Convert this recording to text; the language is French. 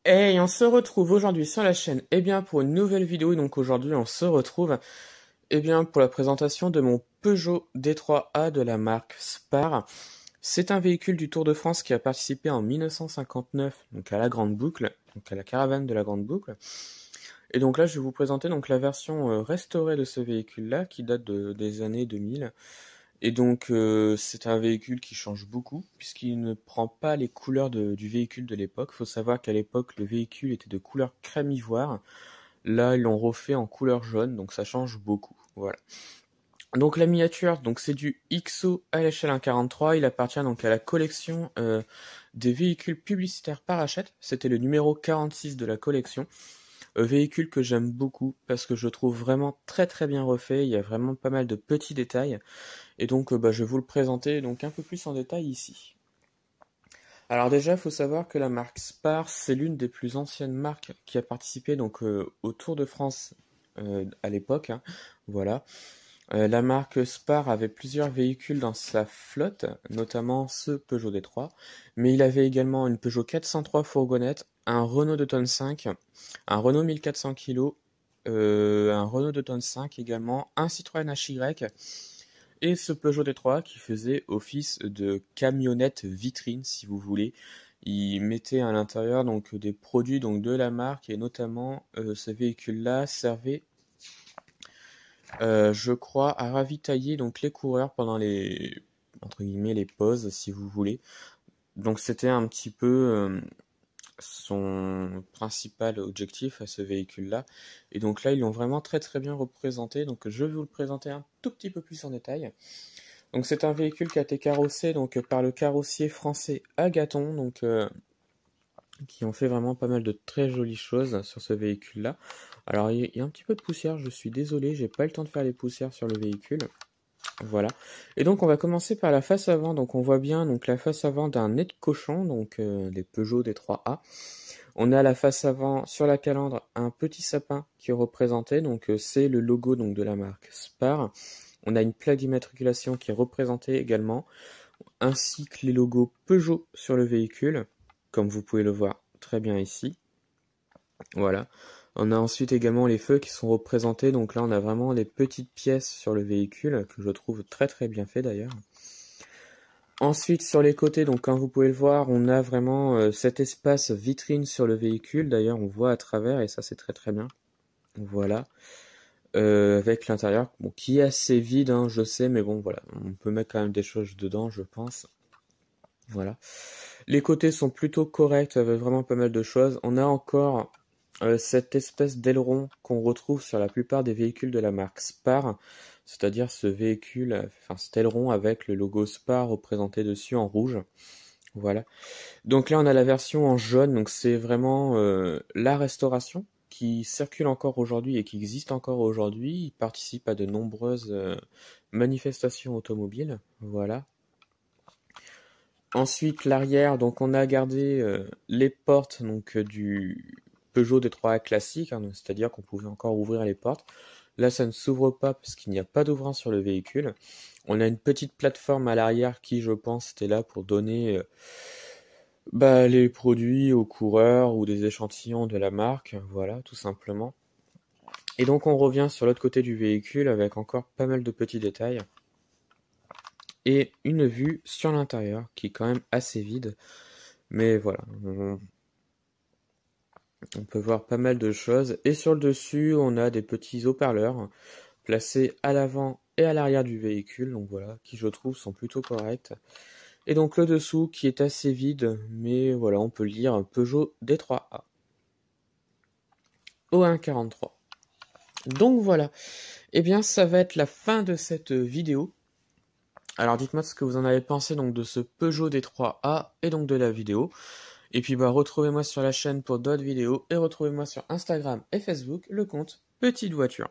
Hey, on se retrouve aujourd'hui sur la chaîne, pour une nouvelle vidéo. Donc aujourd'hui, on se retrouve, pour la présentation de mon Peugeot D3A de la marque Spar. C'est un véhicule du Tour de France qui a participé en 1959, donc à la Grande Boucle, donc à la caravane de la Grande Boucle. Et donc là, je vais vous présenter donc la version restaurée de ce véhicule-là, qui date des années 2000. Et donc, c'est un véhicule qui change beaucoup, puisqu'il ne prend pas les couleurs du véhicule de l'époque. Il faut savoir qu'à l'époque, le véhicule était de couleur crème ivoire. Là, ils l'ont refait en couleur jaune, donc ça change beaucoup. Voilà. Donc la miniature, donc c'est du XO à l'échelle 1,43. Il appartient donc à la collection des véhicules publicitaires par Hachette. C'était le numéro 46 de la collection. Véhicule que j'aime beaucoup parce que je trouve vraiment très très bien refait. Il y a vraiment pas mal de petits détails. Et donc, je vais vous le présenter donc un peu plus en détail ici. Alors déjà, il faut savoir que la marque Spar, c'est l'une des plus anciennes marques qui a participé donc au Tour de France à l'époque, hein. Voilà. La marque Spar avait plusieurs véhicules dans sa flotte, notamment ce Peugeot D3, mais il avait également une Peugeot 403 fourgonnette, un Renault 2 tonnes 5, un Renault 1400 kg, un Renault 2 tonnes 5 également, un Citroën HY, et ce Peugeot D3 qui faisait office de camionnette vitrine, si vous voulez. Il mettait à l'intérieur donc des produits donc de la marque, et notamment ce véhicule-là servait, je crois, à ravitailler donc les coureurs pendant les entre guillemets les pauses, si vous voulez. Donc c'était un petit peu son principal objectif à ce véhicule-là. Et donc là, ils l'ont vraiment très très bien représenté. Donc je vais vous le présenter un tout petit peu plus en détail. Donc c'est un véhicule qui a été carrossé donc par le carrossier français Agathon, donc qui ont fait vraiment pas mal de très jolies choses sur ce véhicule-là. Alors il y a un petit peu de poussière, je suis désolé, j'ai pas eu le temps de faire les poussières sur le véhicule. Voilà. Et donc on va commencer par la face avant. Donc on voit bien donc la face avant d'un nez de cochon, donc des Peugeot D3A. On a à la face avant sur la calandre un petit sapin qui est représenté, donc c'est le logo donc de la marque Spar. On a une plaque d'immatriculation qui est représentée également, ainsi que les logos Peugeot sur le véhicule, comme vous pouvez le voir très bien ici. Voilà. On a ensuite également les feux qui sont représentés, donc là on a vraiment les petites pièces sur le véhicule, que je trouve très très bien fait d'ailleurs. Ensuite sur les côtés, donc comme vous pouvez le voir, on a vraiment cet espace vitrine sur le véhicule, d'ailleurs on voit à travers et ça c'est très très bien. Voilà. Avec l'intérieur bon, qui est assez vide, hein, je sais, mais bon voilà, on peut mettre quand même des choses dedans, je pense. Voilà. Les côtés sont plutôt corrects, avec vraiment pas mal de choses. On a encore cette espèce d'aileron qu'on retrouve sur la plupart des véhicules de la marque Spar, c'est-à-dire ce véhicule, enfin cet aileron avec le logo Spar représenté dessus en rouge. Voilà. Donc là on a la version en jaune, donc c'est vraiment la restauration qui circule encore aujourd'hui et qui existe encore aujourd'hui. Il participe à de nombreuses manifestations automobiles. Voilà. Ensuite, l'arrière, donc on a gardé les portes donc du Peugeot D3A classique, hein, c'est-à-dire qu'on pouvait encore ouvrir les portes. Là, ça ne s'ouvre pas parce qu'il n'y a pas d'ouvrant sur le véhicule. On a une petite plateforme à l'arrière qui, je pense, était là pour donner les produits aux coureurs ou des échantillons de la marque, voilà, tout simplement. Et donc on revient sur l'autre côté du véhicule avec encore pas mal de petits détails et une vue sur l'intérieur qui est quand même assez vide. Mais voilà, on peut voir pas mal de choses. Et sur le dessus, on a des petits haut-parleurs placés à l'avant et à l'arrière du véhicule. Donc voilà, qui je trouve sont plutôt corrects. Et donc le dessous qui est assez vide, mais voilà, on peut lire Peugeot D3A. O143. Donc voilà, et bien ça va être la fin de cette vidéo. Alors dites-moi ce que vous en avez pensé donc de ce Peugeot D3A et donc de la vidéo. Et puis retrouvez-moi sur la chaîne pour d'autres vidéos et retrouvez-moi sur Instagram et Facebook, le compte Petite Voiture.